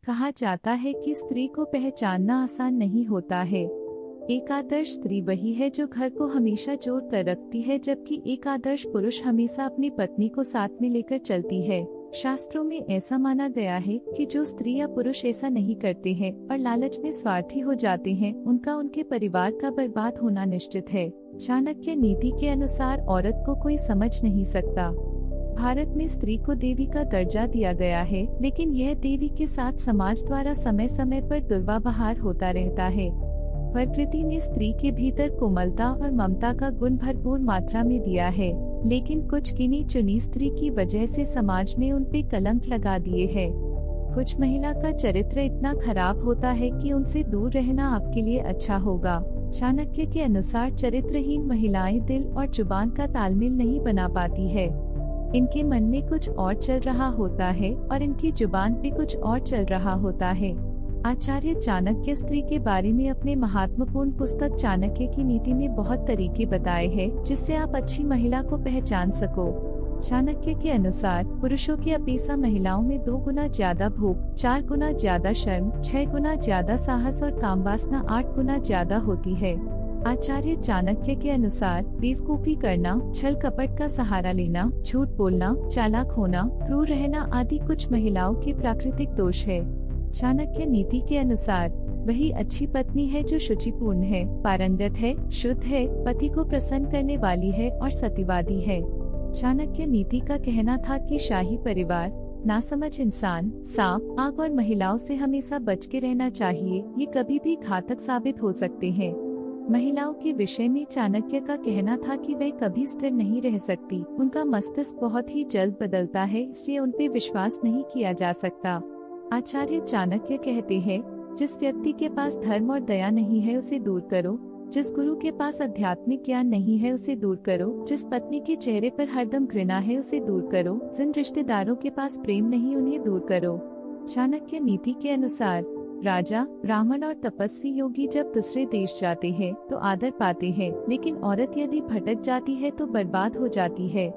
कहा जाता है कि स्त्री को पहचानना आसान नहीं होता है। एक आदर्श स्त्री वही है जो घर को हमेशा जोड़ कर रखती है, जबकि एक आदर्श पुरुष हमेशा अपनी पत्नी को साथ में लेकर चलती है। शास्त्रों में ऐसा माना गया है कि जो स्त्री या पुरुष ऐसा नहीं करते हैं और लालच में स्वार्थी हो जाते हैं, उनका उनके परिवार का बर्बाद होना निश्चित है। चाणक्य नीति के अनुसार औरत को कोई समझ नहीं सकता। भारत में स्त्री को देवी का दर्जा दिया गया है, लेकिन यह देवी के साथ समाज द्वारा समय समय पर दुर्व्यवहार होता रहता है। प्रकृति ने स्त्री के भीतर कोमलता और ममता का गुण भरपूर मात्रा में दिया है, लेकिन कुछ गिनी चुनी स्त्री की वजह से समाज में उन पे कलंक लगा दिए है। कुछ महिला का चरित्र इतना खराब होता है कि उनसे दूर रहना आपके लिए अच्छा होगा। चाणक्य के अनुसार चरित्रहीन महिलाएं दिल और जुबान का तालमेल नहीं बना पाती है। इनके मन में कुछ और चल रहा होता है और इनकी जुबान पे कुछ और चल रहा होता है। आचार्य चाणक्य स्त्री के बारे में अपने महत्वपूर्ण पुस्तक चाणक्य की नीति में बहुत तरीके बताए हैं, जिससे आप अच्छी महिला को पहचान सको। चाणक्य के अनुसार पुरुषों की अपेक्षा महिलाओं में 2 गुना ज्यादा भूख, 4 गुना ज्यादा शर्म, 6 गुना ज्यादा साहस और कामवासना 8 गुना ज्यादा होती है। आचार्य चाणक्य के अनुसार बेवकूफी करना, छल कपट का सहारा लेना, झूठ बोलना, चालाक होना, क्रूर रहना आदि कुछ महिलाओं के प्राकृतिक दोष है। चाणक्य नीति के अनुसार वही अच्छी पत्नी है जो शुचिपूर्ण है, पारंगत है, शुद्ध है, पति को प्रसन्न करने वाली है और सत्यवादी है। चाणक्य नीति का कहना था कि शाही परिवार, नासमझ इंसान, सांप, आग और महिलाओं से हमेशा बच के रहना चाहिए। ये कभी भी घातक साबित हो सकते हैं। महिलाओं के विषय में चाणक्य का कहना था कि वे कभी स्थिर नहीं रह सकती। उनका मस्तिष्क बहुत ही जल्द बदलता है, इसलिए उन पे विश्वास नहीं किया जा सकता। आचार्य चाणक्य कहते हैं, जिस व्यक्ति के पास धर्म और दया नहीं है उसे दूर करो। जिस गुरु के पास आध्यात्मिक ज्ञान नहीं है उसे दूर करो। जिस पत्नी के चेहरे पर हरदम घृणा है उसे दूर करो। जिन रिश्तेदारों के पास प्रेम नहीं उन्हें दूर करो। चाणक्य नीति के अनुसार राजा, ब्राह्मण और तपस्वी योगी जब दूसरे देश जाते हैं तो आदर पाते हैं, लेकिन औरत यदि भटक जाती है तो बर्बाद हो जाती है।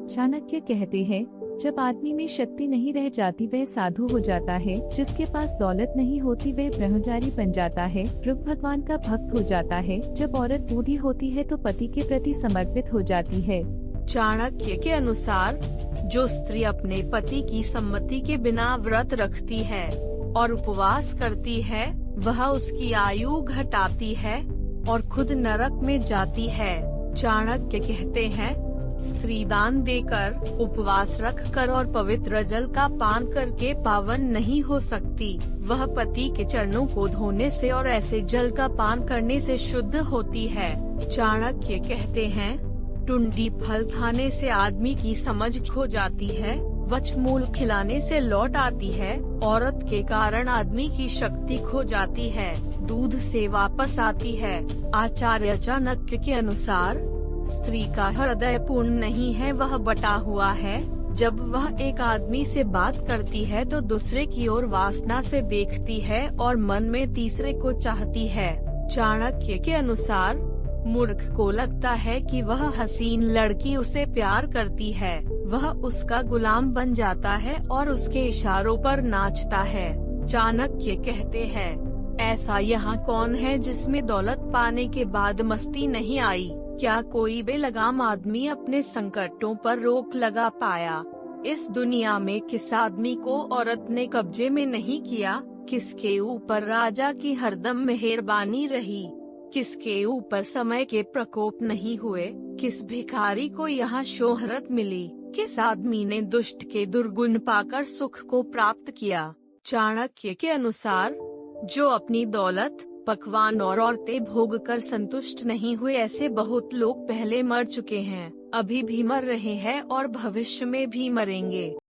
चाणक्य कहते हैं, जब आदमी में शक्ति नहीं रह जाती वह साधु हो जाता है। जिसके पास दौलत नहीं होती वह ब्रह्मचारी बन जाता है, रुद्र भगवान का भक्त हो जाता है। जब औरत बूढ़ी होती है तो पति के प्रति समर्पित हो जाती है। चाणक्य के अनुसार जो स्त्री अपने पति की सम्मति के बिना व्रत रखती है और उपवास करती है, वह उसकी आयु घटाती है और खुद नरक में जाती है। चाणक्य कहते हैं, स्त्री दान देकर, उपवास रखकर और पवित्र जल का पान करके पावन नहीं हो सकती। वह पति के चरणों को धोने से और ऐसे जल का पान करने से शुद्ध होती है। चाणक्य कहते हैं, टुंडी फल खाने से आदमी की समझ खो जाती है, वचमूल खिलाने से लौट आती है, औरत के कारण आदमी की शक्ति खो जाती है, दूध से वापस आती है। आचार्य चाणक्य के अनुसार स्त्री का हृदय पूर्ण नहीं है, वह बटा हुआ है। जब वह एक आदमी से बात करती है तो दूसरे की ओर वासना से देखती है और मन में तीसरे को चाहती है। चाणक्य के अनुसार मूर्ख को लगता है कि वह हसीन लड़की उसे प्यार करती है, वह उसका गुलाम बन जाता है और उसके इशारों पर नाचता है। चाणक्य कहते हैं, ऐसा यहाँ कौन है जिसमें दौलत पाने के बाद मस्ती नहीं आई? क्या कोई बेलगाम आदमी अपने संकटों पर रोक लगा पाया? इस दुनिया में किस आदमी को औरत ने कब्जे में नहीं किया? किसके ऊपर राजा की हरदम मेहरबानी रही? किसके ऊपर समय के प्रकोप नहीं हुए? किस भिखारी को यहाँ शोहरत मिली? किस आदमी ने दुष्ट के दुर्गुण पाकर सुख को प्राप्त किया? चाणक्य के अनुसार जो अपनी दौलत, पकवान और औरतें भोग कर संतुष्ट नहीं हुए, ऐसे बहुत लोग पहले मर चुके हैं, अभी भी मर रहे हैं और भविष्य में भी मरेंगे।